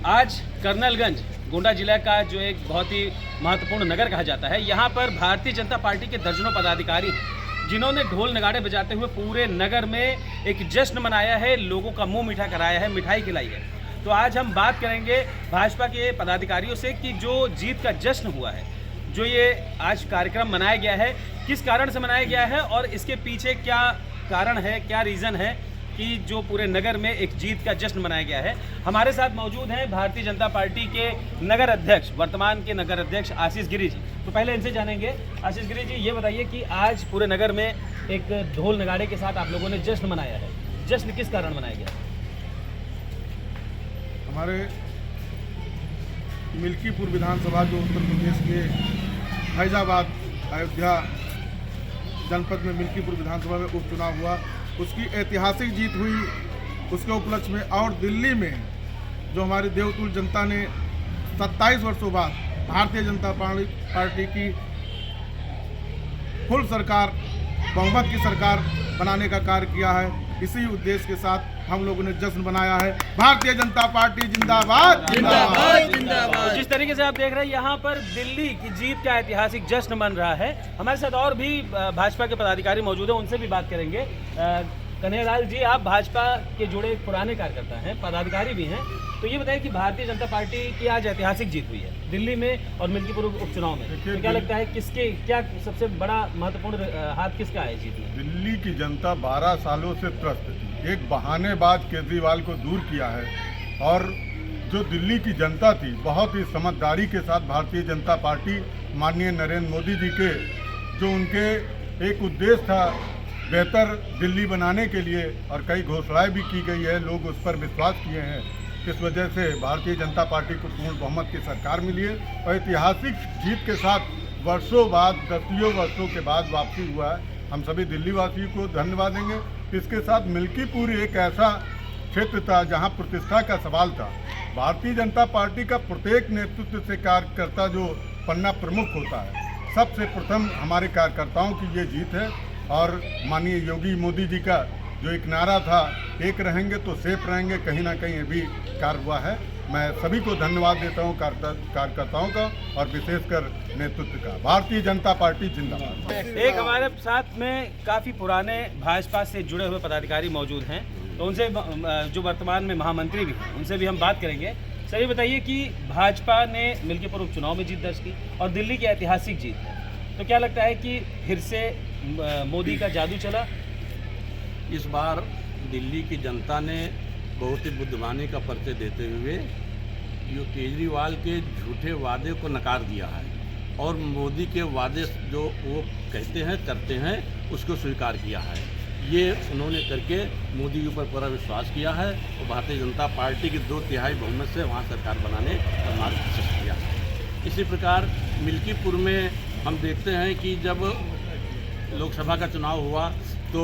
आज कर्नलगंज गोंडा जिला का जो एक बहुत ही महत्वपूर्ण नगर कहा जाता है, यहाँ पर भारतीय जनता पार्टी के दर्जनों पदाधिकारी जिन्होंने ढोल नगाड़े बजाते हुए पूरे नगर में एक जश्न मनाया है, लोगों का मुंह मीठा कराया है, मिठाई खिलाई है। तो आज हम बात करेंगे भाजपा के पदाधिकारियों से कि जो जीत का जश्न हुआ है, जो ये आज कार्यक्रम मनाया गया है, किस कारण से मनाया गया है और इसके पीछे क्या कारण है, क्या रीज़न है कि जो पूरे नगर में एक जीत का जश्न मनाया गया है। हमारे साथ मौजूद हैं भारतीय जनता पार्टी के नगर अध्यक्ष, वर्तमान के नगर अध्यक्ष आशीष गिरी जी। तो पहले इनसे जानेंगे। आशीष गिरी जी, ये बताइए कि आज पूरे नगर में एक ढोल नगाड़े के साथ आप लोगों ने जश्न मनाया है, जश्न किस कारण मनाया गया? हमारे मिल्कीपुर विधानसभा जो उत्तर प्रदेश के फैजाबाद अयोध्या जनपद में मिल्कीपुर विधानसभा में उपचुनाव हुआ, उसकी ऐतिहासिक जीत हुई। उसके उपलक्ष्य में और दिल्ली में जो हमारी देवतुल्य जनता ने 27 वर्षों बाद भारतीय जनता पार्टी की फुल सरकार, बहुमत की सरकार बनाने का कार्य किया है, इसी उद्देश्य के साथ हम लोगों ने जश्न मनाया है। भारतीय जनता पार्टी जिंदाबाद जिंदाबाद जिंदाबाद। जिस तरीके से आप देख रहे हैं, यहाँ पर दिल्ली की जीत का ऐतिहासिक जश्न मन रहा है। हमारे साथ और भी भाजपा के पदाधिकारी मौजूद हैं, उनसे भी बात करेंगे। कन्हैयालाल जी, आप भाजपा के जुड़े पुराने कार्यकर्ता हैं, पदाधिकारी भी हैं, तो ये बताइए कि भारतीय जनता पार्टी की आज ऐतिहासिक जीत हुई है दिल्ली में और मिल्कीपुर उपचुनाव में, तो क्या लगता है किसके, क्या सबसे बड़ा महत्वपूर्ण हाथ किसका है जीत में? दिल्ली की जनता 12 सालों से त्रस्त थी, एक बहानेबाज केजरीवाल को दूर किया है और जो दिल्ली की जनता थी बहुत ही समझदारी के साथ भारतीय जनता पार्टी माननीय नरेंद्र मोदी जी के जो उनके एक उद्देश्य था बेहतर दिल्ली बनाने के लिए, और कई घोषणाएं भी की गई है, लोग उस पर विश्वास किए हैं। इस वजह से भारतीय जनता पार्टी को पूर्ण बहुमत की सरकार मिली है और ऐतिहासिक जीत के साथ वर्षों बाद, दसियों वर्षों के बाद वापसी हुआ है। हम सभी दिल्ली वासियों को धन्यवाद देंगे। इसके साथ मिल्कीपुर एक ऐसा क्षेत्र था जहां प्रतिष्ठा का सवाल था। भारतीय जनता पार्टी का प्रत्येक नेतृत्व से कार्यकर्ता जो पन्ना प्रमुख होता है, सबसे प्रथम हमारे कार्यकर्ताओं की ये जीत है। और माननीय योगी मोदी जी का जो एक नारा था, एक रहेंगे तो सेफ रहेंगे, कहीं ना कहीं ये भी कार्य हुआ है। मैं सभी को धन्यवाद देता हूँ, कार्यकर्ताओं का और विशेषकर नेतृत्व का। भारतीय जनता पार्टी जिंदाबाद। एक हमारे साथ में काफ़ी पुराने भाजपा से जुड़े हुए पदाधिकारी मौजूद हैं, तो उनसे जो वर्तमान में महामंत्री भी हैं, उनसे भी हम बात करेंगे। सर, ये बताइए कि भाजपा ने मिल्कीपुर उपचुनाव में जीत दर्ज की और दिल्ली की ऐतिहासिक जीत है, तो क्या लगता है कि फिर से मोदी का जादू चला? इस बार दिल्ली की जनता ने बहुत ही बुद्धिमानी का परिचय देते हुए जो केजरीवाल के झूठे वादे को नकार दिया है और मोदी के वादे जो वो कहते हैं करते हैं उसको स्वीकार किया है। ये उन्होंने करके मोदी के ऊपर पूरा विश्वास किया है और भारतीय जनता पार्टी की 2/3 बहुमत से वहाँ सरकार बनाने का मार्ग प्रशस्त किया है। इसी प्रकार मिल्कीपुर में हम देखते हैं कि जब लोकसभा का चुनाव हुआ तो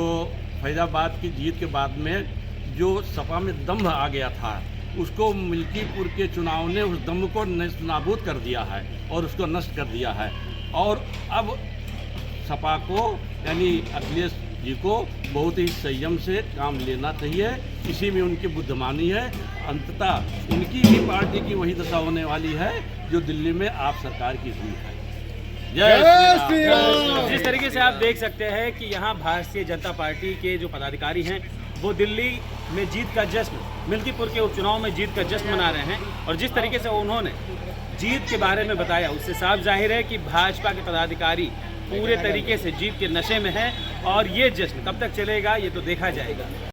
फैजाबाद की जीत के बाद में जो सपा में दम्भ आ गया था, उसको मिल्कीपुर के चुनाव ने उस दम्भ को नाबूद कर दिया है और उसको नष्ट कर दिया है। और अब सपा को यानी अखिलेश जी को बहुत ही संयम से काम लेना चाहिए, इसी में उनकी बुद्धिमानी है। अंततः उनकी ही पार्टी की वही दशा होने वाली है जो दिल्ली में आप सरकार की हुई है। जिस तरीके से आप देख सकते हैं कि यहाँ भारतीय जनता पार्टी के जो पदाधिकारी हैं वो दिल्ली में जीत का जश्न, मिल्कीपुर के उपचुनाव में जीत का जश्न मना रहे हैं, और जिस तरीके से उन्होंने जीत के बारे में बताया उससे साफ जाहिर है कि भाजपा के पदाधिकारी पूरे तरीके से जीत के नशे में हैं और ये जश्न कब तक चलेगा ये तो देखा जाएगा।